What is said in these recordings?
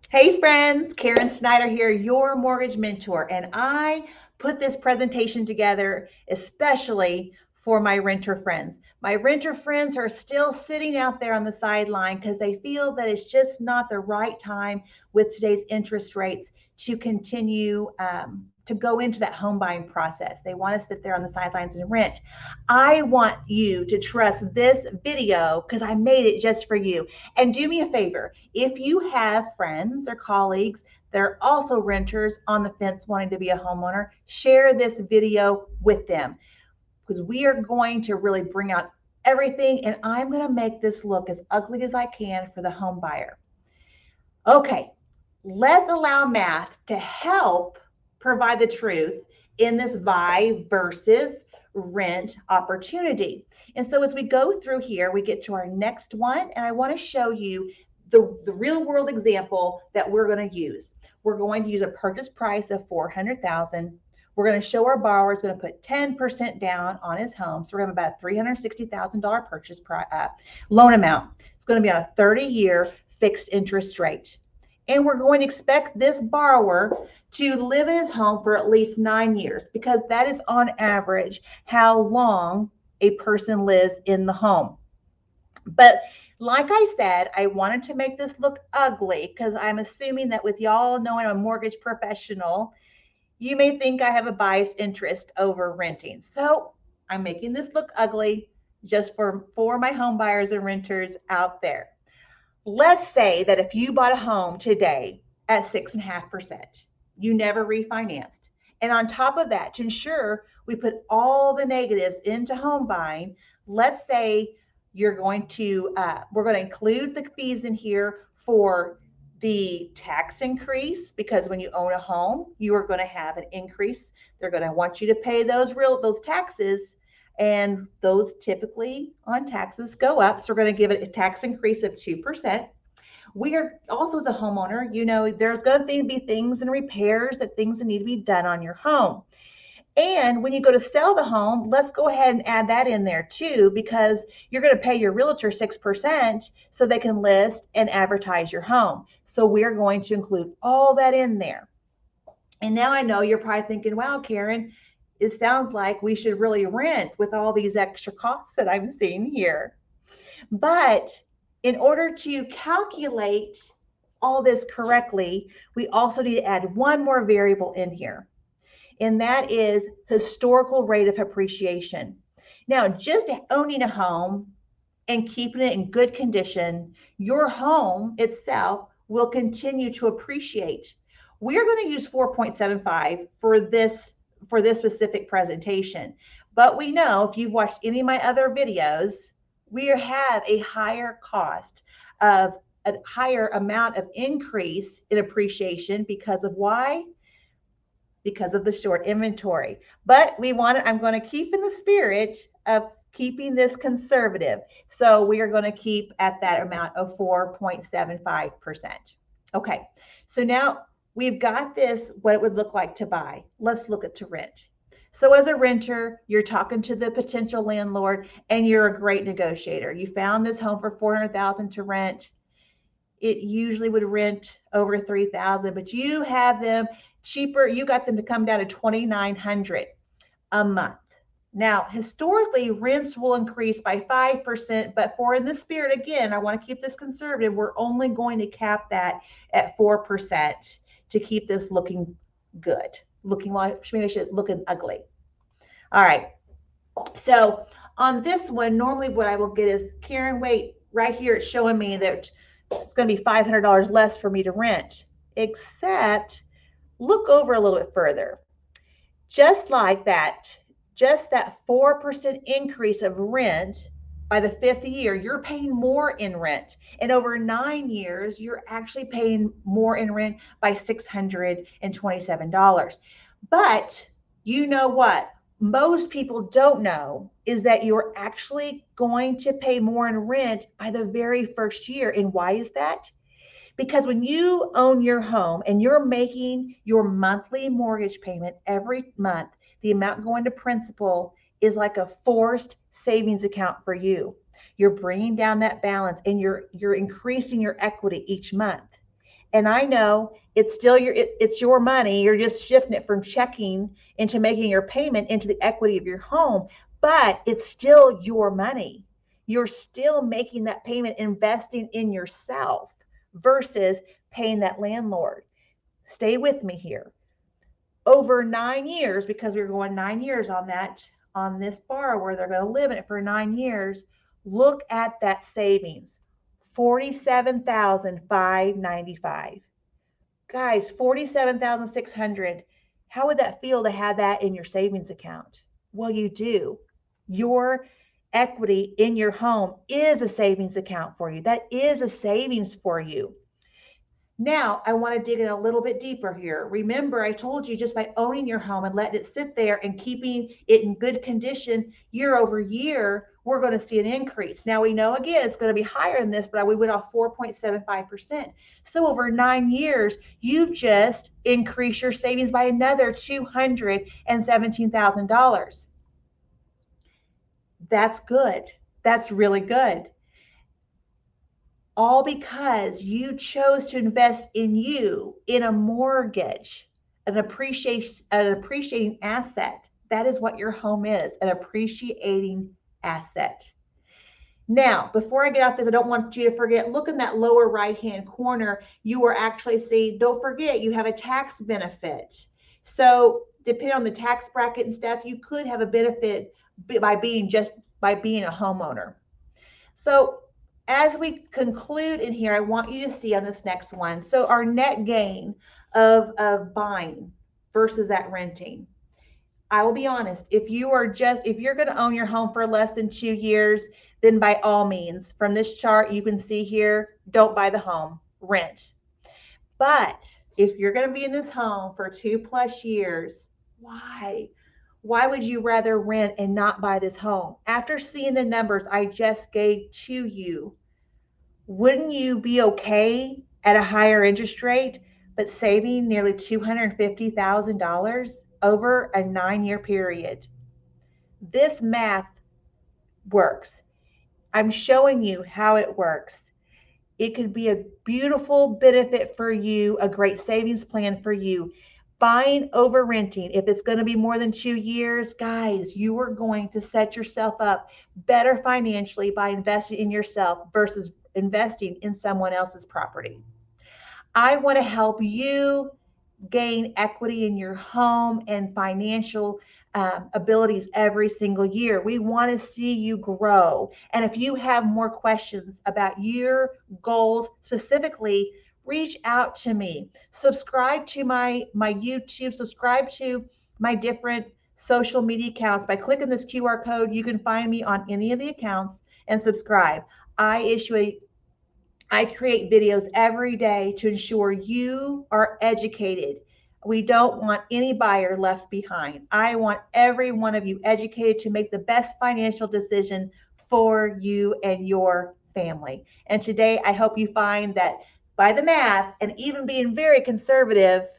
Hey friends, Karen Snyder here, your mortgage mentor, and I put this presentation together especially for my renter friends. My renter friends are still sitting out there on the sideline because they feel that it's just not the right time with today's interest rates to continue to go into that home buying process. They want to sit there on the sidelines and rent. I want you to trust this video because I made it just for you. And do me a favor, if you have friends or colleagues that are also renters on the fence wanting to be a homeowner, share this video with them because we are going to really bring out everything, and I'm going to make this look as ugly as I can for the home buyer. Okay, let's allow math to help provide the truth in this buy versus rent opportunity. And so as we go through here, we get to our next one, and I want to show you the real world example that we're going to use. We're going to use a purchase price of $400,000. We're going to show our borrower is going to put 10% down on his home. So we're going to have about $360,000 purchase loan amount. It's going to be on a 30-year fixed interest rate. And we're going to expect this borrower to live in his home for at least 9 years because that is on average how long a person lives in the home. But like I said, I wanted to make this look ugly because I'm assuming that with y'all knowing I'm a mortgage professional, you may think I have a biased interest over renting. So I'm making this look ugly just for my home buyers and renters out there. Let's say that if you bought a home today at 6.5%, you never refinanced. And on top of that, to ensure we put all the negatives into home buying, let's say we're going to include the fees in here for the tax increase, because when you own a home, you are going to have an increase. They're going to want you to pay those taxes, and those typically on taxes go up. So we're going to give it a tax increase of 2%. We are also, as a homeowner, there's going to be things and repairs that need to be done on your home. And when you go to sell the home, let's go ahead and add that in there too, because you're going to pay your realtor 6% so they can list and advertise your home. So we're going to include all that in there. And now I know you're probably thinking, wow, Karen, it sounds like we should really rent with all these extra costs that I'm seeing here. But in order to calculate all this correctly, we also need to add one more variable in here, and that is historical rate of appreciation. Now, just owning a home and keeping it in good condition, your home itself will continue to appreciate. We're going to use 4.75 for this specific presentation, but we know, if you've watched any of my other videos, we have a higher cost of a higher amount of increase in appreciation because of why? Because of the short inventory. But I'm going to keep in the spirit of keeping this conservative. So we are going to keep at that amount of 4.75%. Okay, so now we've got this, what it would look like to buy. Let's look at to rent. So as a renter, you're talking to the potential landlord and you're a great negotiator. You found this home for $400,000 to rent. It usually would rent over $3,000, but you have them cheaper. You got them to come down to $2,900 a month. Now, historically, rents will increase by 5%, but in the spirit, again, I want to keep this conservative. We're only going to cap that at 4% to keep this looking good, looking ugly. All right. So on this one, normally what I will get is, Karen, wait, right here it's showing me that it's going to be $500 less for me to rent, except look over a little bit further. Just like that, just that 4% increase of rent by the 5th year, you're paying more in rent. And over 9 years, you're actually paying more in rent by $627. But you know what? Most people don't know is that you're actually going to pay more in rent by the very first year. And why is that? Because when you own your home and you're making your monthly mortgage payment every month, the amount going to principal is like a forced savings account for you. You're bringing down that balance and you're increasing your equity each month. And I know it's still it's your money. You're just shifting it from checking into making your payment into the equity of your home, but it's still your money. You're still making that payment, investing in yourself versus paying that landlord. Stay with me here. Over 9 years, because we're going 9 years on this borrower, they're going to live in it for 9 years. Look at that savings, $47,595. Guys, $47,600. How would that feel to have that in your savings account? Well, you do. Your equity in your home is a savings account for you. That is a savings for you. Now, I want to dig in a little bit deeper here. Remember, I told you just by owning your home and letting it sit there and keeping it in good condition year over year, we're going to see an increase. Now, we know, again, it's going to be higher than this, but we went off 4.75%. So over 9 years, you've just increased your savings by another $217,000. That's good. That's really good. All because you chose to invest in you, in a mortgage, an appreciating asset. That is what your home is, an appreciating asset. Now, before I get off this, I don't want you to forget, look in that lower right-hand corner. You are actually seeing, don't forget, you have a tax benefit. So depending on the tax bracket and stuff, you could have a benefit by being a homeowner. So as we conclude in here, I want you to see on this next one. So our net gain of buying versus that renting. I will be honest, if you're going to own your home for less than 2 years, then by all means, from this chart, you can see here, don't buy the home, rent. But if you're going to be in this home for 2+ years, why? Why would you rather rent and not buy this home? After seeing the numbers I just gave to you, wouldn't you be okay at a higher interest rate, but saving nearly $250,000 over a 9-year period? This math works. I'm showing you how it works. It could be a beautiful benefit for you, a great savings plan for you. Buying over renting, if it's going to be more than 2 years, guys, you are going to set yourself up better financially by investing in yourself versus investing in someone else's property. I want to help you gain equity in your home and financial abilities every single year. We want to see you grow. And if you have more questions about your goals specifically, reach out to me. Subscribe to my YouTube, subscribe to my different social media accounts. By clicking this QR code, you can find me on any of the accounts and subscribe. I create videos every day to ensure you are educated. We don't want any buyer left behind. I want every one of you educated to make the best financial decision for you and your family. And today, I hope you find that by the math and even being very conservative,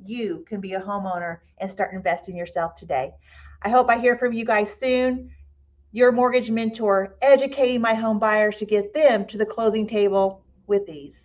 you can be a homeowner and start investing in yourself today. I hope I hear from you guys soon. Your mortgage mentor, educating my home buyers to get them to the closing table with ease.